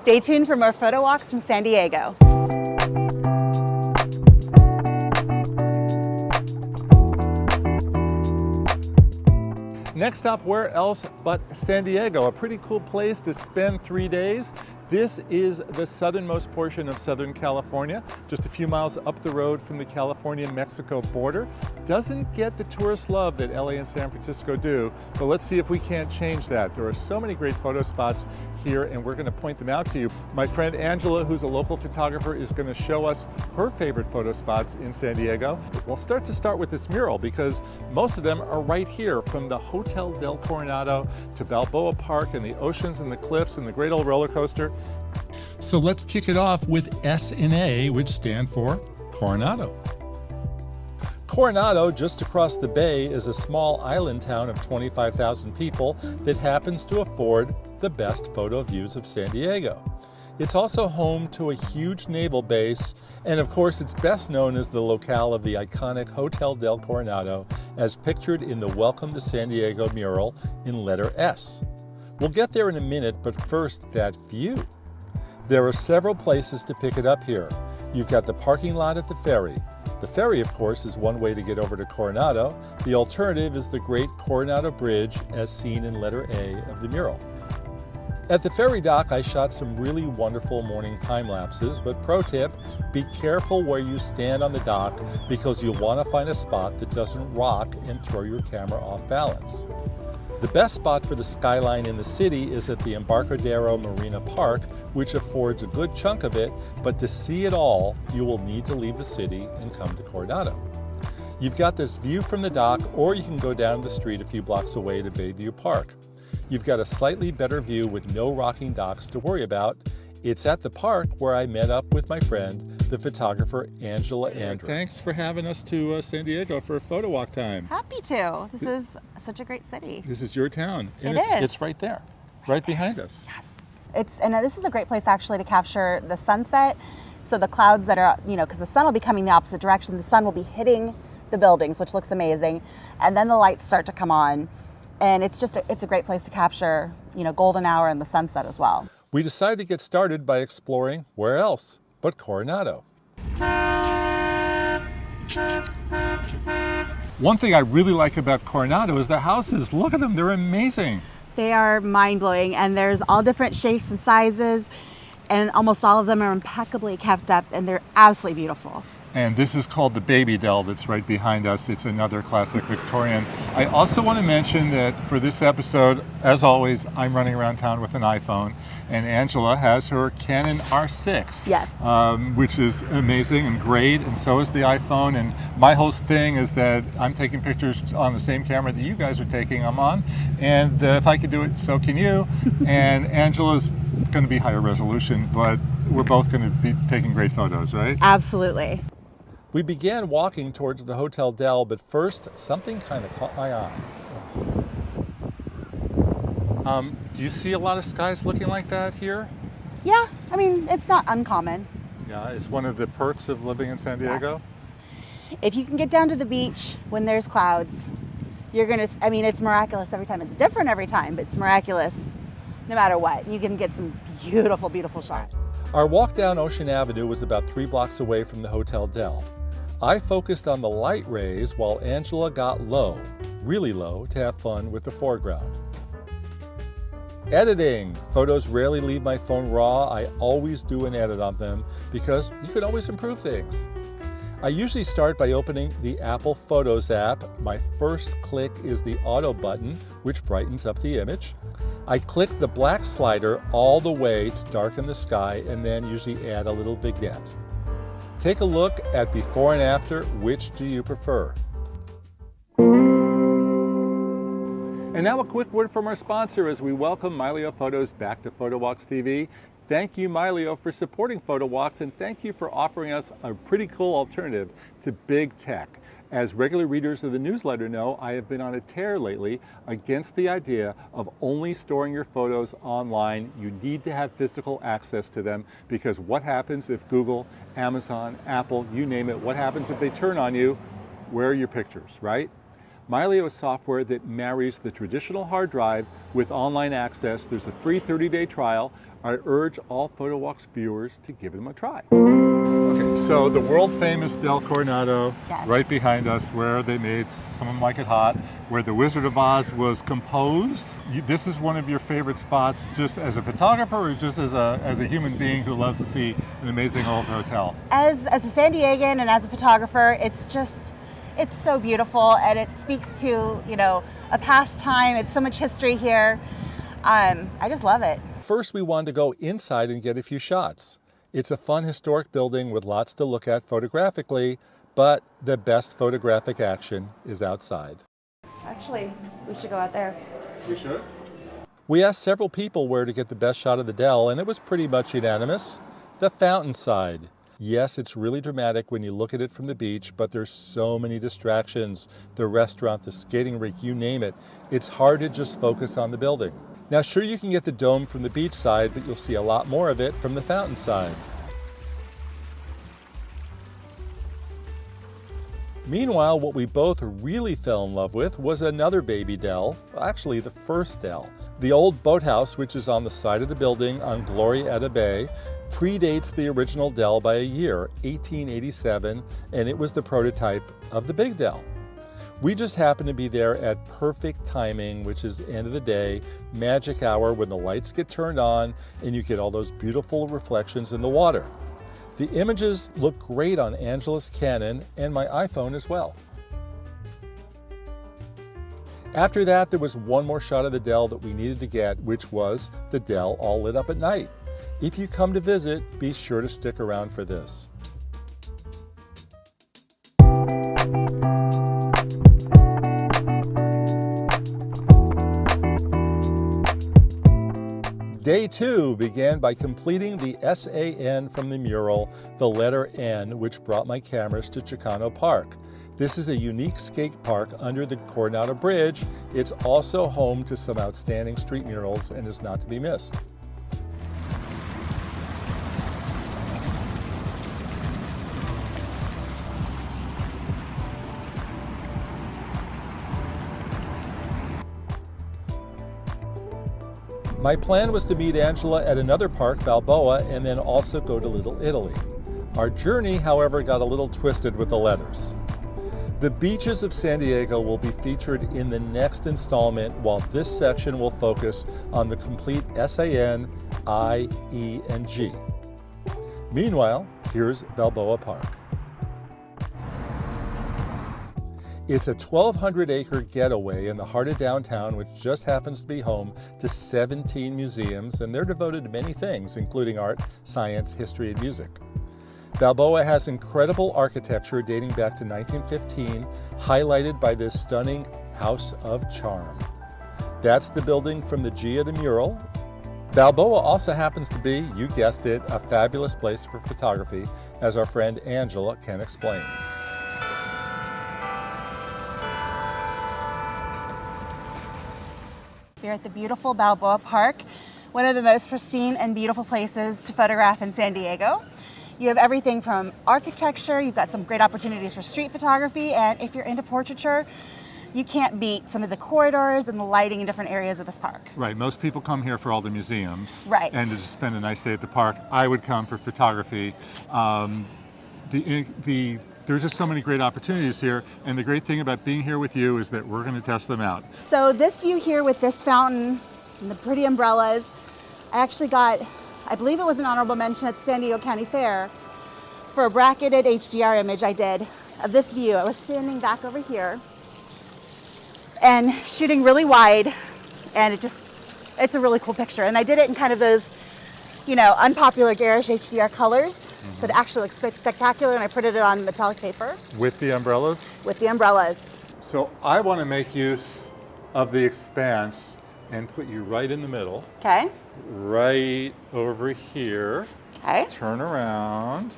Stay tuned for more photo walks from San Diego. Next stop, where else but San Diego, a pretty cool place to spend 3 days. This is the southernmost portion of Southern California, just a few miles up the road from the California-Mexico border. Doesn't get the tourist love that LA and San Francisco do, but let's see if we can't change that. There are so many great photo spots here, and we're going to point them out to you. My friend Angela, who's a local photographer, is going to show us her favorite photo spots in San Diego. We'll start with this mural because most of them are right here, from the Hotel del Coronado to Balboa Park and the oceans and the cliffs and the great old roller coaster. So let's kick it off with S and A, which stand for Coronado. Coronado, just across the bay, is a small island town of 25,000 people that happens to afford the best photo views of San Diego. It's also home to a huge naval base, and of course it's best known as the locale of the iconic Hotel del Coronado, as pictured in the Welcome to San Diego mural in letter S. We'll get there in a minute, but first, that view. There are several places to pick it up here. You've got the parking lot at the ferry. The ferry, of course, is one way to get over to Coronado. The alternative is the Great Coronado Bridge, as seen in letter A of the mural. At the ferry dock, I shot some really wonderful morning time lapses, but pro tip, be careful where you stand on the dock because you'll want to find a spot that doesn't rock and throw your camera off balance. The best spot for the skyline in the city is at the Embarcadero Marina Park, which affords a good chunk of it, but to see it all, you will need to leave the city and come to Coronado. You've got this view from the dock, or you can go down the street a few blocks away to Bayview Park. You've got a slightly better view with no rocking docks to worry about. It's at the park where I met up with my friend, the photographer Angela Andrieux. Thanks for having us to San Diego for a photo walk time. Happy to. This is such a great city. This is your town. And It is. It's right there, right behind us. Yes. And this is a great place actually to capture the sunset. So the clouds that are, because the sun will be coming the opposite direction, the sun will be hitting the buildings, which looks amazing. And then the lights start to come on. And it's a great place to capture, golden hour and the sunset as well. We decided to get started by exploring where else but Coronado. One thing I really like about Coronado is the houses. Look at them, they're amazing. They are mind-blowing, and there's all different shapes and sizes, and almost all of them are impeccably kept up, and they're absolutely beautiful. And this is called the Baby Dell that's right behind us. It's another classic Victorian. I also want to mention that for this episode, as always, I'm running around town with an iPhone, and Angela has her Canon R6. Yes. Which is amazing and great, and so is the iPhone. And my whole thing is that I'm taking pictures on the same camera that you guys are taking, I'm on. And if I could do it, so can you. And Angela's going to be higher resolution, but we're both going to be taking great photos, right? Absolutely. We began walking towards the Hotel Del, but first, something kind of caught my eye. Do you see a lot of skies looking like that here? Yeah, it's not uncommon. Yeah, it's one of the perks of living in San Diego. Yes. If you can get down to the beach when there's clouds, you're gonna, it's miraculous every time. It's different every time, but it's miraculous no matter what. You can get some beautiful, beautiful shots. Our walk down Ocean Avenue was about 3 blocks away from the Hotel Del. I focused on the light rays while Angela got low, really low, to have fun with the foreground. Editing. Photos rarely leave my phone raw. I always do an edit on them because you can always improve things. I usually start by opening the Apple Photos app. My first click is the auto button, which brightens up the image. I click the black slider all the way to darken the sky and then usually add a little vignette. Take a look at before and after. Which do you prefer? And now a quick word from our sponsor as we welcome Mylio Photos back to Photowalks TV. Thank you, Mylio, for supporting Photowalks, and thank you for offering us a pretty cool alternative to big tech. As regular readers of the newsletter know, I have been on a tear lately against the idea of only storing your photos online. You need to have physical access to them, because what happens if Google, Amazon, Apple, you name it, what happens if they turn on you? Where are your pictures, right? Mylio is software that marries the traditional hard drive with online access. There's a free 30-day trial. I urge all Photowalk's viewers to give them a try. Okay, so the world famous Del Coronado, Yes. right behind us, where they made Someone Like It Hot, where The Wizard of Oz was composed. This is one of your favorite spots just as a photographer or just as a human being who loves to see an amazing old hotel? As a San Diegan and as a photographer, it's so beautiful, and it speaks to, you know, a past time. It's so much history here. I just love it. First, we wanted to go inside and get a few shots. It's a fun historic building with lots to look at photographically, but the best photographic action is outside. Actually, we should go out there. We should. We asked several people where to get the best shot of the Dell, and it was pretty much unanimous. The fountain side. Yes, it's really dramatic when you look at it from the beach, but there's so many distractions. The restaurant, the skating rink, you name it. It's hard to just focus on the building. Now, sure, you can get the dome from the beach side, but you'll see a lot more of it from the fountain side. Meanwhile, what we both really fell in love with was another baby Dell, actually the first Dell. The old boathouse, which is on the side of the building on Glorietta Bay, predates the original Dell by a year, 1887, and it was the prototype of the big Dell. We just happened to be there at perfect timing, which is end of the day, magic hour when the lights get turned on and you get all those beautiful reflections in the water. The images look great on Angela's Canon and my iPhone as well. After that, there was one more shot of the Dell that we needed to get, which was the Dell all lit up at night. If you come to visit, be sure to stick around for this. Day 2 began by completing the SAN from the mural, the letter N, which brought my cameras to Chicano Park. This is a unique skate park under the Coronado Bridge. It's also home to some outstanding street murals and is not to be missed. My plan was to meet Angela at another park, Balboa, and then also go to Little Italy. Our journey, however, got a little twisted with the letters. The beaches of San Diego will be featured in the next installment, while this section will focus on the complete SAN, I, E, and G. Meanwhile, here's Balboa Park. It's a 1,200-acre getaway in the heart of downtown, which just happens to be home to 17 museums, and they're devoted to many things, including art, science, history, and music. Balboa has incredible architecture dating back to 1915, highlighted by this stunning House of Charm. That's the building from the G of the mural. Balboa also happens to be, you guessed it, a fabulous place for photography, as our friend Angela can explain. We're at the beautiful Balboa Park, one of the most pristine and beautiful places to photograph in San Diego. You have everything from architecture, you've got some great opportunities for street photography, and if you're into portraiture, you can't beat some of the corridors and the lighting in different areas of this park. Right, most people come here for all the museums. Right. And to just spend a nice day at the park. I would come for photography. There's just so many great opportunities here, and the great thing about being here with you is that we're going to test them out. So this view here with this fountain and the pretty umbrellas, I actually got, I believe it was an honorable mention at the San Diego County Fair for a bracketed HDR image I did of this view. I was standing back over here and shooting really wide, and it's a really cool picture. And I did it in kind of those, you know, unpopular garish HDR colors, but it actually looks spectacular, and I printed it on metallic paper. With the umbrellas? With the umbrellas. So I want to make use of the expanse and put you right in the middle. Okay. Right over here. Okay. Turn around.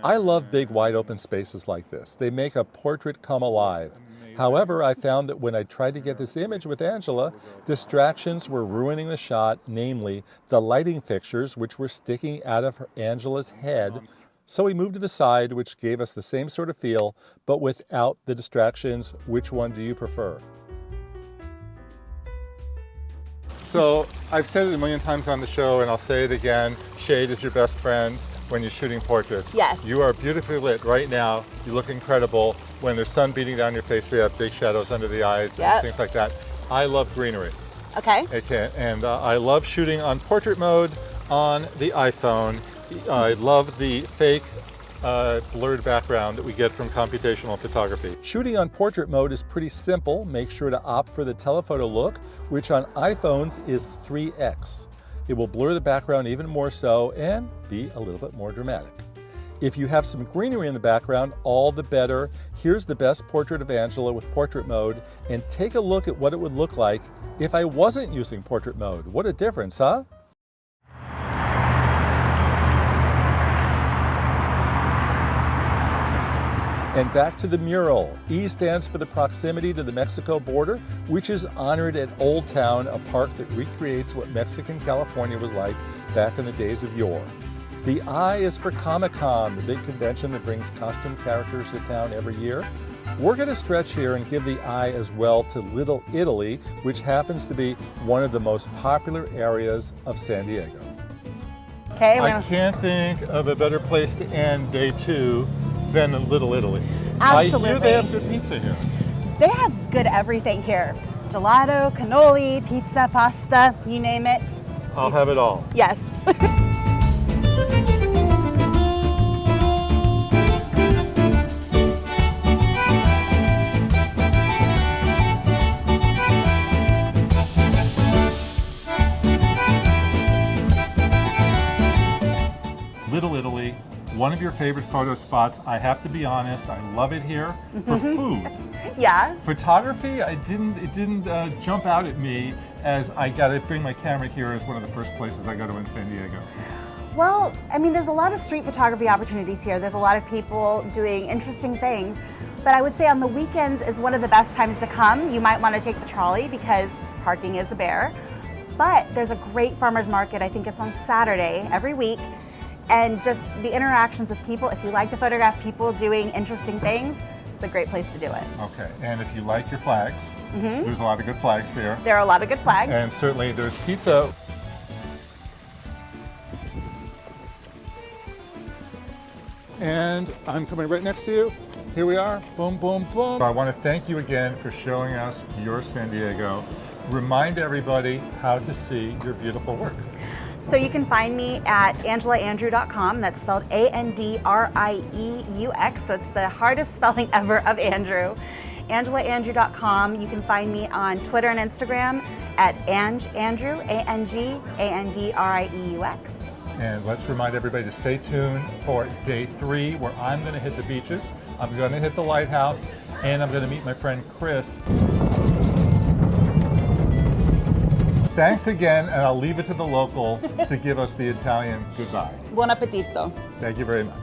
I love big wide open spaces like this. They make a portrait come alive. However, I found that when I tried to get this image with Angela, distractions were ruining the shot, namely the lighting fixtures, which were sticking out of Angela's head. So we moved to the side, which gave us the same sort of feel, but without the distractions. Which one do you prefer? So I've said it a million times on the show, and I'll say it again, shade is your best friend when you're shooting portraits. Yes. You are beautifully lit right now. You look incredible. When there's sun beating down your face, we have big shadows under the eyes and things like that. I love greenery. Okay. And I love shooting on portrait mode on the iPhone. I love the fake blurred background that we get from computational photography. Shooting on portrait mode is pretty simple. Make sure to opt for the telephoto look, which on iPhones is 3x. It will blur the background even more so and be a little bit more dramatic. If you have some greenery in the background, all the better. Here's the best portrait of Angela with portrait mode, and take a look at what it would look like if I wasn't using portrait mode. What a difference, huh? And back to the mural. E stands for the proximity to the Mexico border, which is honored at Old Town, a park that recreates what Mexican California was like back in the days of yore. The I is for Comic-Con, the big convention that brings costume characters to town every year. We're going to stretch here and give the I as well to Little Italy, which happens to be one of the most popular areas of San Diego. Okay. I can't think of a better place to end day 2 than Little Italy. Absolutely. I hear they have good pizza here. They have good everything here. Gelato, cannoli, pizza, pasta, you name it. I'll have it all. Yes. Little Italy, one of your favorite photo spots. I have to be honest, I love it here for food. Yeah. Photography, it didn't jump out at me as I got to bring my camera here as one of the first places I go to in San Diego. Well, I mean, there's a lot of street photography opportunities here. There's a lot of people doing interesting things. But I would say on the weekends is one of the best times to come. You might want to take the trolley because parking is a bear. But there's a great farmer's market. I think it's on Saturday every week. And just the interactions with people, if you like to photograph people doing interesting things, it's a great place to do it. Okay, and if you like your flags, there's a lot of good flags here. There are a lot of good flags. And certainly there's pizza. And I'm coming right next to you. Here we are, boom, boom, boom. I want to thank you again for showing us your San Diego. Remind everybody how to see your beautiful work. So you can find me at angelaandrieux.com. That's spelled A-N-D-R-I-E-U-X. So it's the hardest spelling ever of Andrew. angelaandrieux.com. You can find me on Twitter and Instagram at Andrew, A-N-G-A-N-D-R-I-E-U-X. And let's remind everybody to stay tuned for day 3, where I'm going to hit the beaches, I'm going to hit the lighthouse, and I'm going to meet my friend Chris. Thanks again, and I'll leave it to the local to give us the Italian goodbye. Buon appetito. Thank you very much.